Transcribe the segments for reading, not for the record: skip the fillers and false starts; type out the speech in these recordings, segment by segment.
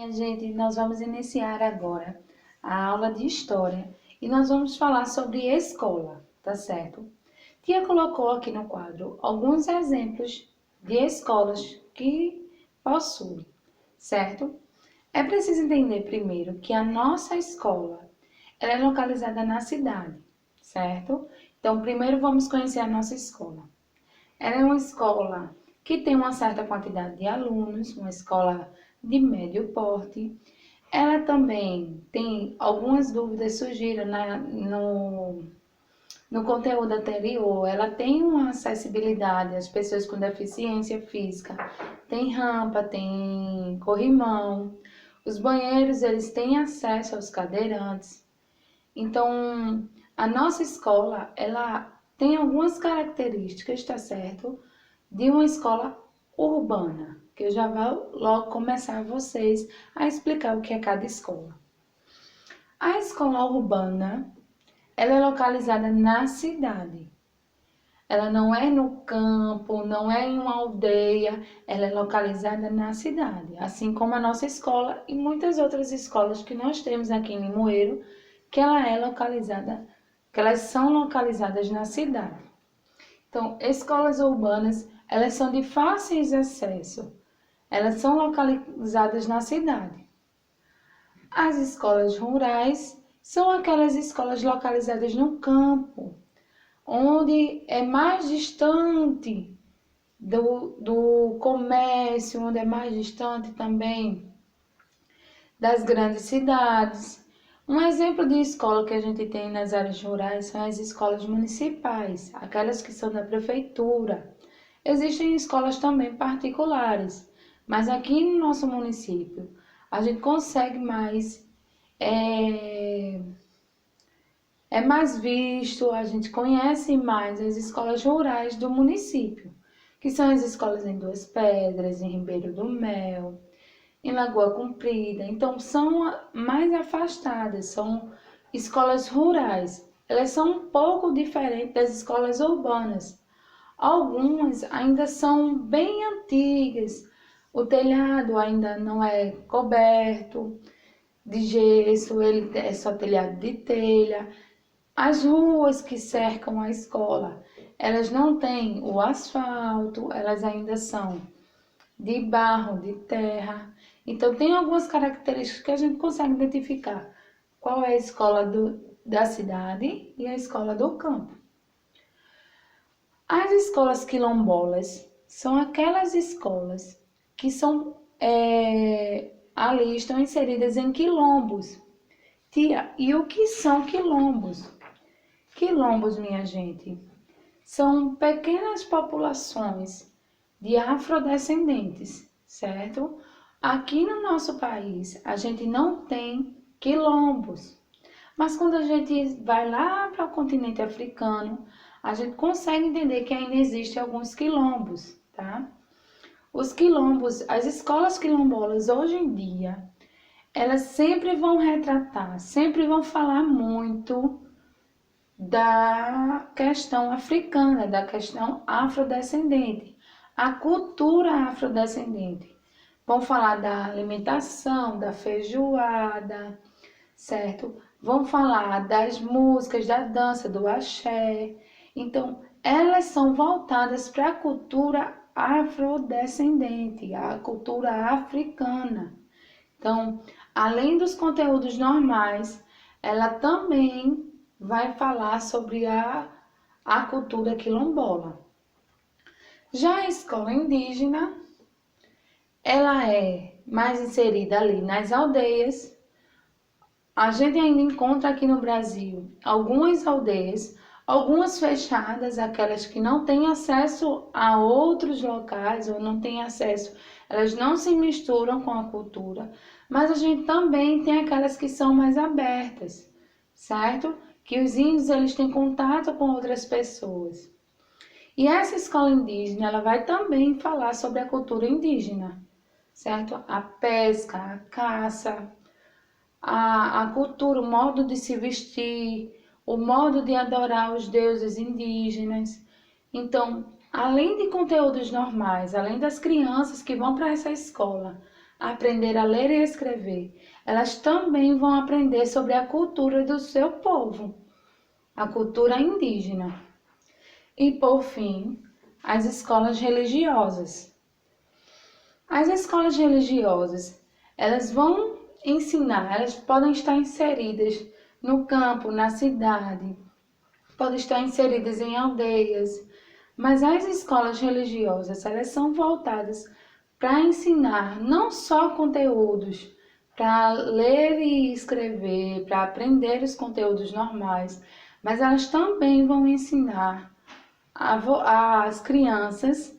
Minha gente, nós vamos iniciar agora a aula de História e nós vamos falar sobre escola, tá certo? Tia colocou aqui no quadro alguns exemplos de escolas que possui, certo? É preciso entender primeiro que a nossa escola ela é localizada na cidade, certo? Então, primeiro vamos conhecer a nossa escola. Ela é uma escola que tem uma certa quantidade de alunos, uma escola de médio porte. Ela também tem algumas dúvidas surgiram no conteúdo anterior. Ela tem uma acessibilidade às pessoas com deficiência física, tem rampa, tem corrimão. Os banheiros, eles têm acesso aos cadeirantes. Então, a nossa escola, ela tem algumas características, tá certo? De uma escola urbana, que eu já vou logo começar vocês a explicar o que é cada escola. A escola urbana, ela é localizada na cidade. Ela não é no campo, não é em uma aldeia, ela é localizada na cidade, assim como a nossa escola e muitas outras escolas que nós temos aqui em Limoeiro, que elas são localizadas na cidade. Então, escolas urbanas, elas são de fáceis acesso, elas são localizadas na cidade. As escolas rurais são aquelas escolas localizadas no campo, onde é mais distante do comércio, onde é mais distante também das grandes cidades. Um exemplo de escola que a gente tem nas áreas rurais são as escolas municipais, aquelas que são da prefeitura. Existem escolas também particulares, mas aqui no nosso município a gente consegue mais, é mais visto, a gente conhece mais as escolas rurais do município, que são as escolas em Duas Pedras, em Ribeiro do Mel, em Lagoa Comprida. Então, são mais afastadas, são escolas rurais. Elas são um pouco diferentes das escolas urbanas. Algumas ainda são bem antigas, o telhado ainda não é coberto de gesso, ele é só telhado de telha. As ruas que cercam a escola, elas não têm o asfalto, elas ainda são de barro, de terra. Então, tem algumas características que a gente consegue identificar qual é a escola da cidade e a escola do campo. As escolas quilombolas são aquelas escolas que ali estão inseridas em quilombos. Tia, e o que são quilombos? Quilombos, minha gente, são pequenas populações de afrodescendentes, certo? Aqui no nosso país, a gente não tem quilombos, mas quando a gente vai lá para o continente africano, a gente consegue entender que ainda existem alguns quilombos, tá? Os quilombos, as escolas quilombolas hoje em dia, elas sempre vão retratar, sempre vão falar muito da questão africana, da questão afrodescendente, a cultura afrodescendente. Vão falar da alimentação, da feijoada, certo? Vão falar das músicas, da dança, do axé. Então, elas são voltadas para a cultura afrodescendente, a cultura africana. Então, além dos conteúdos normais, ela também vai falar sobre a cultura quilombola. Já a escola indígena, ela é mais inserida ali nas aldeias. A gente ainda encontra aqui no Brasil algumas aldeias, algumas fechadas, aquelas que não têm acesso a outros locais ou não têm acesso, elas não se misturam com a cultura, mas a gente também tem aquelas que são mais abertas, certo? Que os índios eles têm contato com outras pessoas. E essa escola indígena, ela vai também falar sobre a cultura indígena, certo? A pesca, a caça, a cultura, o modo de se vestir, o modo de adorar os deuses indígenas. Então, além de conteúdos normais, além das crianças que vão para essa escola aprender a ler e escrever, elas também vão aprender sobre a cultura do seu povo, a cultura indígena. E, por fim, as escolas religiosas. As escolas religiosas, elas vão ensinar, elas podem estar inseridas no campo, na cidade, podem estar inseridas em aldeias, mas as escolas religiosas, elas são voltadas para ensinar não só conteúdos, para ler e escrever, para aprender os conteúdos normais, mas elas também vão ensinar às crianças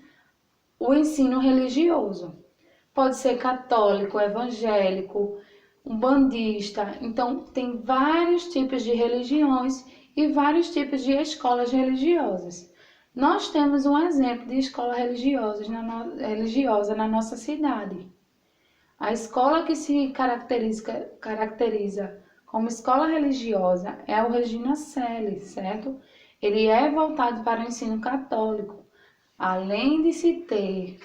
o ensino religioso. Pode ser católico, evangélico, umbandista. Então, tem vários tipos de religiões e vários tipos de escolas religiosas. Nós temos um exemplo de escola religiosa na nossa cidade. A escola que se caracteriza como escola religiosa é o Regina Coeli, certo? Ele é voltado para o ensino católico. Além de se ter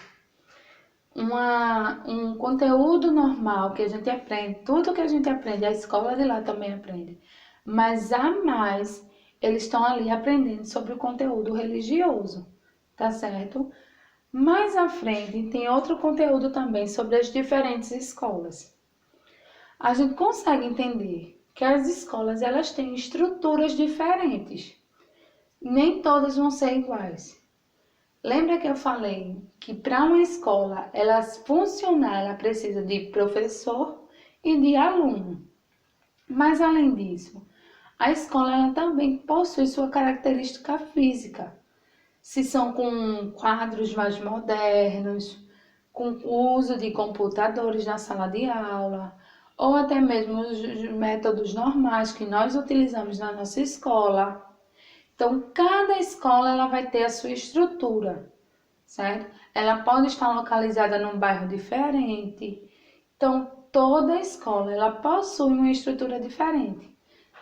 um conteúdo normal que a gente aprende, tudo que a gente aprende, a escola de lá também aprende, mas a mais, eles estão ali aprendendo sobre o conteúdo religioso, tá certo? Mais à frente tem outro conteúdo também sobre as diferentes escolas. A gente consegue entender que as escolas elas têm estruturas diferentes, nem todas vão ser iguais. Lembra que eu falei que para uma escola ela funcionar, ela precisa de professor e de aluno. Mas além disso, a escola ela também possui sua característica física. Se são com quadros mais modernos, com o uso de computadores na sala de aula, ou até mesmo os métodos normais que nós utilizamos na nossa escola. Então, cada escola ela vai ter a sua estrutura, certo? Ela pode estar localizada num bairro diferente. Então, toda escola ela possui uma estrutura diferente,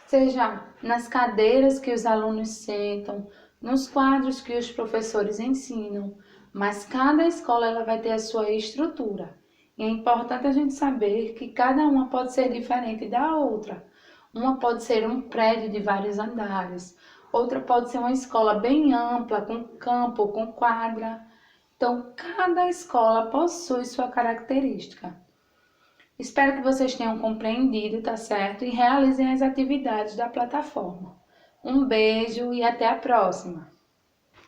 seja nas cadeiras que os alunos sentam, nos quadros que os professores ensinam, mas cada escola ela vai ter a sua estrutura. E é importante a gente saber que cada uma pode ser diferente da outra. Uma pode ser um prédio de vários andares, outra pode ser uma escola bem ampla, com campo, com quadra. Então, cada escola possui sua característica. Espero que vocês tenham compreendido, tá certo? E realizem as atividades da plataforma. Um beijo e até a próxima!